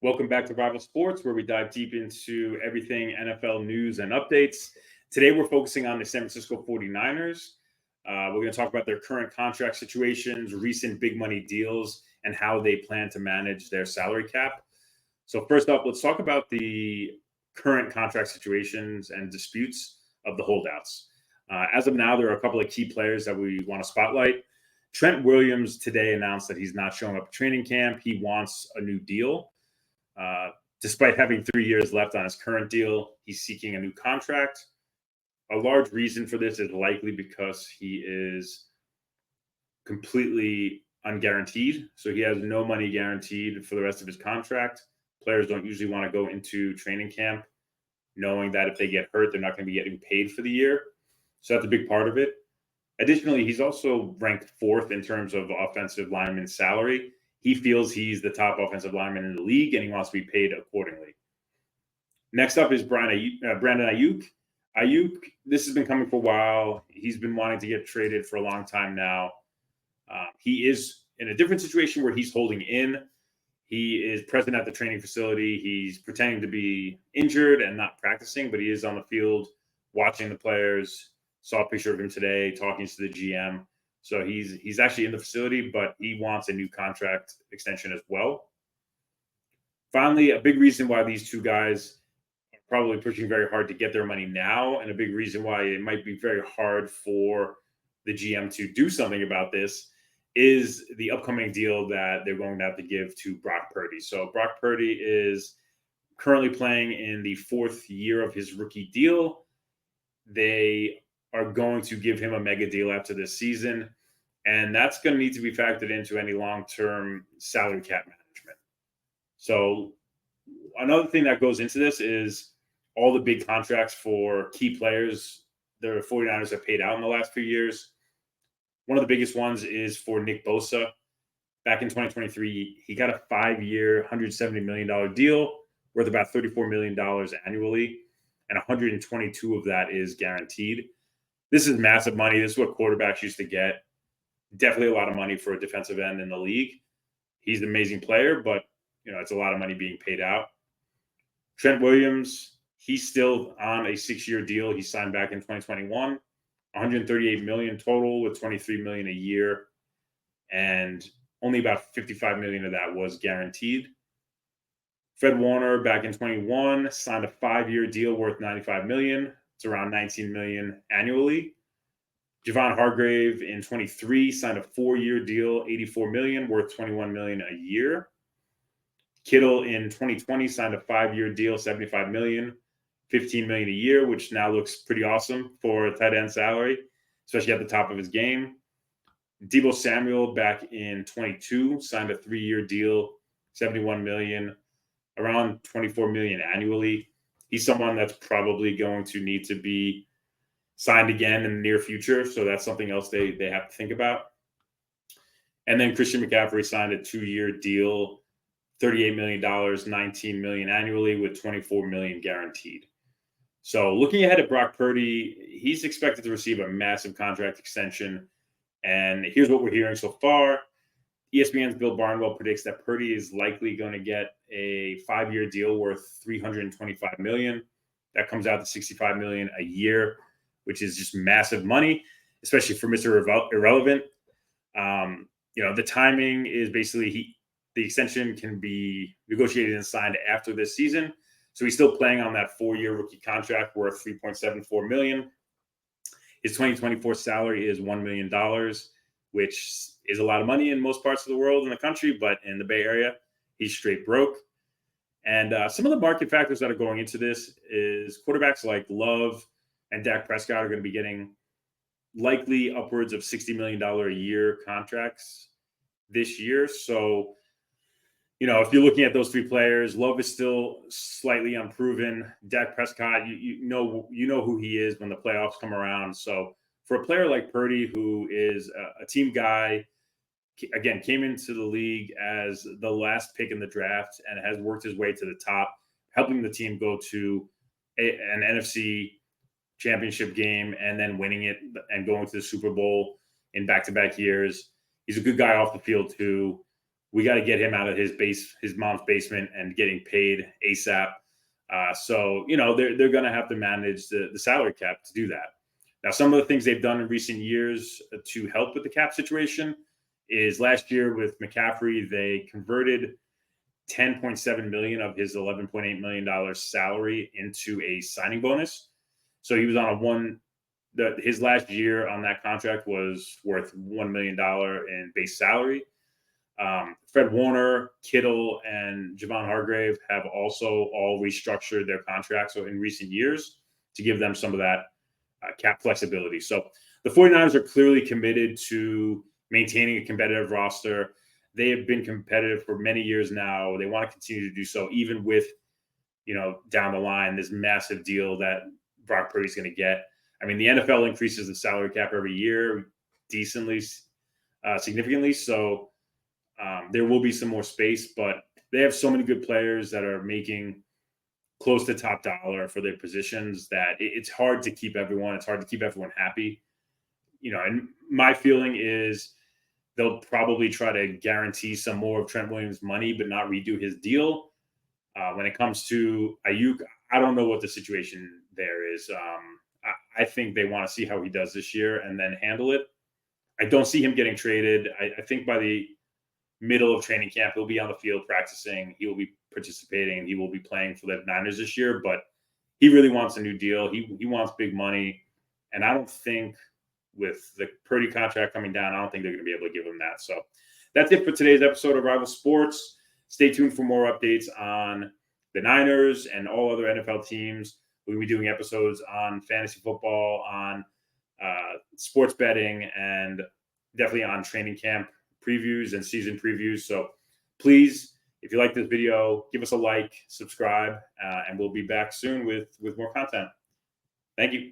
Welcome back to Rival Sports, where we dive deep into everything NFL news and updates. Today, we're focusing on the San Francisco 49ers. We're going to talk about their current contract situations, recent big money deals, and how they plan to manage their salary cap. So, first up, let's talk about the current contract situations and disputes of the holdouts. As of now, there are a couple of key players that we want to spotlight. Trent Williams today announced that he's not showing up at training camp. He wants a new deal. Despite having 3 years left on his current deal, he's seeking a new contract. A large reason for this is likely because he is completely unguaranteed. So he has no money guaranteed for the rest of his contract. Players don't usually want to go into training camp knowing that if they get hurt, they're not going to be getting paid for the year. So that's a big part of it. Additionally, he's also ranked fourth in terms of offensive lineman salary. He feels he's the top offensive lineman in the league, and he wants to be paid accordingly. Next up is Brandon Aiyuk. Aiyuk, this has been coming for a while. He's been wanting to get traded for a long time now. He is in a different situation where he's holding in. He is present at the training facility. He's pretending to be injured and not practicing, but he is on the field watching the players. Saw a picture of him today talking to the GM. So he's actually in the facility, but he wants a new contract extension as well. Finally, a big reason why these two guys are probably pushing very hard to get their money now, and a big reason why it might be very hard for the GM to do something about this, is the upcoming deal that they're going to have to give to Brock Purdy. So Brock Purdy is currently playing in the fourth year of his rookie deal. They are going to give him a mega deal after this season, and that's going to need to be factored into any long-term salary cap management. So another thing that goes into this is all the big contracts for key players the 49ers have paid out in the last few years. One of the biggest ones is for Nick Bosa. Back in 2023, he got a 5-year, $170 million deal worth about $34 million annually, and 122 of that is guaranteed. This is massive money. This is what quarterbacks used to get. Definitely a lot of money for a defensive end in the league. He's an amazing player, but it's a lot of money being paid out. Trent Williams, he's still on a 6-year deal. He signed back in 2021, $138 million total with $23 million a year, and only about $55 million of that was guaranteed. Fred Warner back in 21 signed a 5-year deal worth $95 million. It's around $19 million annually. Javon Hargrave in 23 signed a 4-year deal, $84 million, worth $21 million a year. Kittle in 2020 signed a 5-year deal, $75 million, $15 million a year, which now looks pretty awesome for a tight end salary, especially at the top of his game. Deebo Samuel back in 22 signed a 3-year deal, $71 million, around $24 million annually. He's someone that's probably going to need to be signed again in the near future. So that's something else they have to think about. And then Christian McCaffrey signed a 2-year deal, $38 million, $19 million annually with $24 million guaranteed. So looking ahead at Brock Purdy, he's expected to receive a massive contract extension. And here's what we're hearing so far. ESPN's Bill Barnwell predicts that Purdy is likely going to get a 5-year deal worth $325 million. That comes out to $65 million a year, which is just massive money, especially for Mr. Irrelevant. The timing is basically the extension can be negotiated and signed after this season. So he's still playing on that 4-year rookie contract worth $3.74 million. His 2024 salary is $1 million, which is a lot of money in most parts of the world in the country, but in the Bay Area, he's straight broke. And some of the market factors that are going into this is quarterbacks like Love and Dak Prescott are going to be getting likely upwards of $60 million a year contracts this year. So, if you're looking at those 3 players, Love is still slightly unproven. Dak Prescott, you know who he is when the playoffs come around. So for a player like Purdy, who is a team guy, again, came into the league as the last pick in the draft and has worked his way to the top, helping the team go to an NFC championship game and then winning it and going to the Super Bowl in back-to-back years. He's a good guy off the field too. we got to get him out of his mom's basement and getting paid ASAP. So, they're going to have to manage the salary cap to do that. Now, some of the things they've done in recent years to help with the cap situation is last year with McCaffrey, they converted $10.7 million of his $11.8 million salary into a signing bonus. So he was on his last year on that contract was worth $1 million in base salary. Fred Warner, Kittle, and Javon Hargrave have also all restructured their contracts in recent years to give them some of that cap flexibility. So the 49ers are clearly committed to maintaining a competitive roster. They have been competitive for many years now. They want to continue to do so, even with, down the line, this massive deal that Brock Purdy's going to get. I mean, the NFL increases the salary cap every year significantly. So there will be some more space, but they have so many good players that are making close to top dollar for their positions that it's hard to keep everyone. It's hard to keep everyone happy. And my feeling is they'll probably try to guarantee some more of Trent Williams' money, but not redo his deal. When it comes to Aiyuk, I don't know what the situation there is. I think they want to see how he does this year and then handle it. I don't see him getting traded. I think by the middle of training camp, he'll be on the field practicing. He will be participating, and he will be playing for the Niners this year. But he really wants a new deal. He wants big money. And I don't think with the Purdy contract coming down, I don't think they're going to be able to give him that. So that's it for today's episode of Rival Sports. Stay tuned for more updates on the Niners and all other NFL teams. We'll be doing episodes on fantasy football, on sports betting, and definitely on training camp previews and season previews. So please, if you like this video, give us a like, subscribe, and we'll be back soon with more content. Thank you.